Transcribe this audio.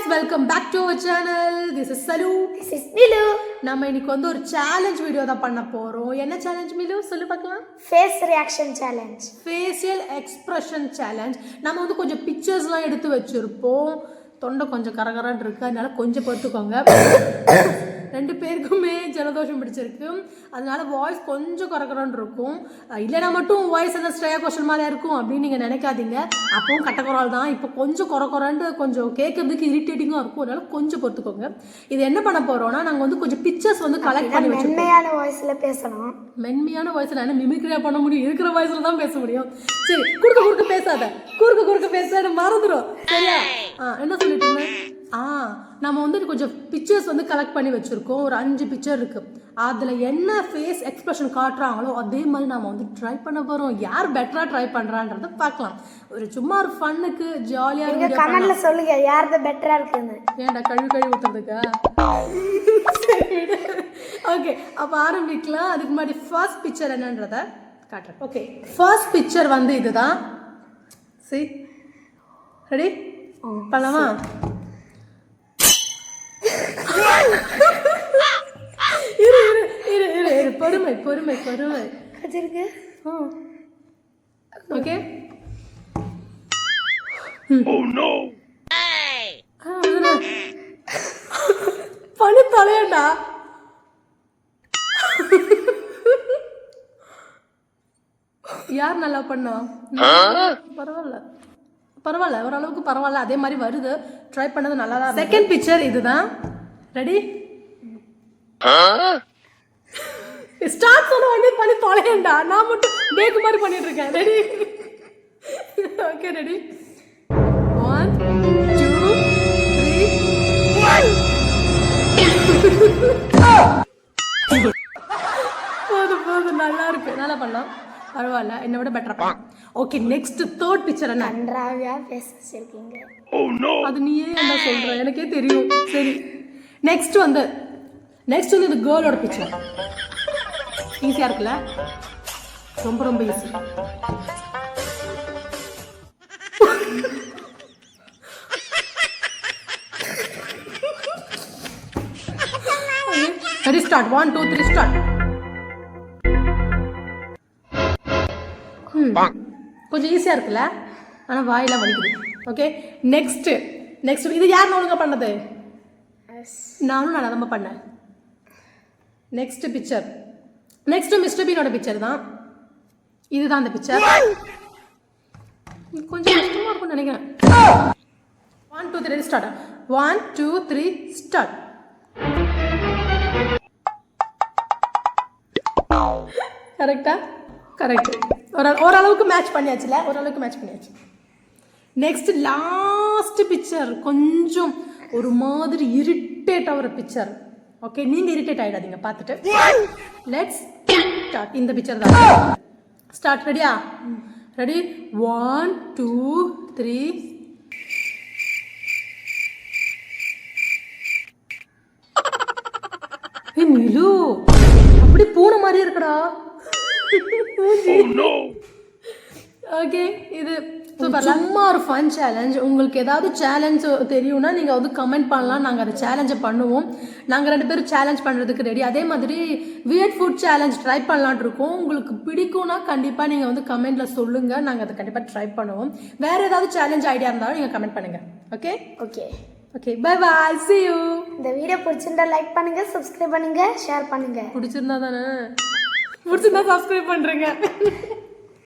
guys, welcome back to our channel. This is Salu. This is Milu. நம்ம இன்னைக்கு வந்து ஒரு சேலஞ்ச் வீடியோ தான் பண்ண போறோம். என்ன சேலஞ்ச் மிலு சொல்லு பார்க்கலாம்? Face reaction challenge. Facial expression challenge. நம்ம வந்து கொஞ்சம் பிக்சர்ஸ்லாம் எடுத்து வச்சிருப்போம். தொண்டை கொஞ்சம் கரகரன்னு இருக்கு, அதனால கொஞ்சம் பொறுத்துக்கோங்க. ரெண்டு பேருக்குமே ஜலதோஷம் பிடிச்சிருக்கு, அதனால வாய்ஸ் கொஞ்சம் கரகரன்னு இருக்கும். இல்லைனா மட்டும் வாய்ஸ் அந்த ஸ்ட்ரேயா கொஸ்டின் மாதிரி இருக்கும் அப்படின்னு நீங்கள் நினைக்காதீங்க. அப்பவும் கட்டக்குறால் தான். இப்போ கொஞ்சம் குறக்குறன்னு கொஞ்சம் கேட்கறதுக்கு இரிட்டேட்டிங்காக இருக்கும், அதனால கொஞ்சம் பொறுத்துக்கோங்க. இது என்ன பண்ண போகிறோம்னா, நாங்கள் வந்து கொஞ்சம் பிக்சர்ஸ் வந்து கலெக்ட் பண்ணி வச்சுருக்கோம். மென்மையான வாய்ஸில் பேசணும். மென்மையான வாய்ஸில் என்ன மிமிக்ரியா பண்ண முடியும்? இருக்கிற வாய்ஸில் தான் பேச முடியும். சரி, குறுக்க பேசாத, குறுக்க பேசாத மறந்துடும், சரியா? என்ன சொல்லிட்டு இருந்தேன்? நம்ம வந்து கொஞ்சம் பிக்சர்ஸ் வந்து கலெக்ட் பண்ணி வச்சுருக்கோம். ஒரு 5 பிக்சர் இருக்குது. அதில் என்ன ஃபேஸ் எக்ஸ்பிரஷன் காட்டுறாங்களோ அதே மாதிரி நம்ம வந்து ட்ரை பண்ண போகிறோம். யார் பெட்டராக ட்ரை பண்ணுறான்றத பார்க்கலாம். ஒரு சும்மா ஒரு ஃபன்னுக்கு ஜாலியாக நீங்கள் கமெண்ட்டில் சொல்லுங்கள் யார் தான் பெட்டராக இருக்குன்னு. ஏன்டா கழுவி ஊற்றுறதுக்கா? ஓகே, அப்போ ஆரம்பிக்கலாம். அதுக்கு முன்னாடி ஃபர்ஸ்ட் பிக்சர் என்னன்றதை காட்டுறேன். ஓகே, ஃபர்ஸ்ட் பிக்சர் வந்து இதுதான். சரி, ரெடி பண்ணலாமா? இரு பொறுமை ஓகே. பண்ணி தொலையண்டா. யார் நல்லா பண்ணா? பரவாயில்ல, ஓரளவுக்கு பரவாயில்ல. அதே மாதிரி வருது, ட்ரை பண்ணது நல்லா தான். செகண்ட் பிக்சர் இதுதான். ரெடி ஸ்டார்ட் சொன்ன உடனே பண்ணி தொலையண்டா. நான் மட்டும் பேக்கு மாதிரி பண்ணிட்டு இருக்கேன். ரெடி? Okay, ready? 1 2 3 போதும் நல்லா இருக்கு, நல்லா பண்ணலாம், பரவாயில்ல, என்னை விட பெட்டரா பண்ணலாம். ஓகே, நெக்ஸ்ட் தேர்ட் பிக்சர் என்ன? நன்றாக பேச வச்சிருக்கீங்க. அது நீயே என்ன சொல்ற, எனக்கே தெரியும். சரி, நெக்ஸ்ட் வந்து இது கேர்ளோட பிக்சர். ஈஸியா இருக்குல்ல? ரொம்ப ஈஸி. Ready, start. 1 2 3 ஸ்டார்ட். கொஞ்சம் ஈஸியா இருக்குல்ல? ஆனா வாயெல்லாம் வலிக்குது. ஓகே, நெக்ஸ்ட் இது யார் ஒழுங்கா பண்ணது? நானும் நல்லா தான் பண்ணேன். நெக்ஸ்ட் பிக்சர், மிஸ்டர் பீனோட பிக்சர் தான். இதுதான் அந்த பிக்சர். கொஞ்சம் கஷ்டமா இருக்கும்னு நினைக்கிறேன். 1 2 3 ஸ்டார்ட். 1 2 3 ஸ்டார்ட். கரெக்டா? கரெக்ட். ஓரளவுக்கு மேட்ச் பண்ணியாச்சு. நெக்ஸ்ட் லாஸ்ட் பிக்சர் கொஞ்சம் ஒரு மாதிரி இரிட்டேட் ஆகிற பிக்சர். ஓகே, நீங்கள் இரிட்டேட் ஆகிடாதீங்க பார்த்துட்டு. Let's start. இந்த பிக்சர் தான். ஸ்டார்ட். ரெடியா? ரெடி? 1 2 3. மிலு அப்படி பூனை மாதிரி இருக்குடா. ஓகே, இது சும்மா ஒரு ஃபன் சேலஞ்ச். உங்களுக்கு ஏதாவது சேலஞ்ச் தெரியும்னா நீங்கள் வந்து கமெண்ட் பண்ணலாம். நாங்கள் அதை சேலஞ்சை பண்ணுவோம். நாங்கள் 2 பேரும் சேலஞ்ச் பண்ணுறதுக்கு ரெடி. அதே மாதிரி வியர்ட் ஃபுட் சேலஞ்ச் ட்ரை பண்ணலான் இருக்கோம். உங்களுக்கு பிடிக்கும்னா கண்டிப்பாக நீங்கள் வந்து கமெண்ட்டில் சொல்லுங்கள். நாங்கள் அதை கண்டிப்பாக ட்ரை பண்ணுவோம். வேறு ஏதாவது சேலஞ்ச் ஐடியா இருந்தாலும் நீங்கள் கமெண்ட் பண்ணுங்கள். Okay, bye bye, see you. இந்த வீடியோ பிடிச்சிருந்தா லைக் பண்ணுங்க, சப்ஸ்கிரைப் பண்ணுங்க, ஷேர் பண்ணுங்க. பிடிச்சிருந்தா சப்ஸ்கிரைப் பண்ணுறேங்க.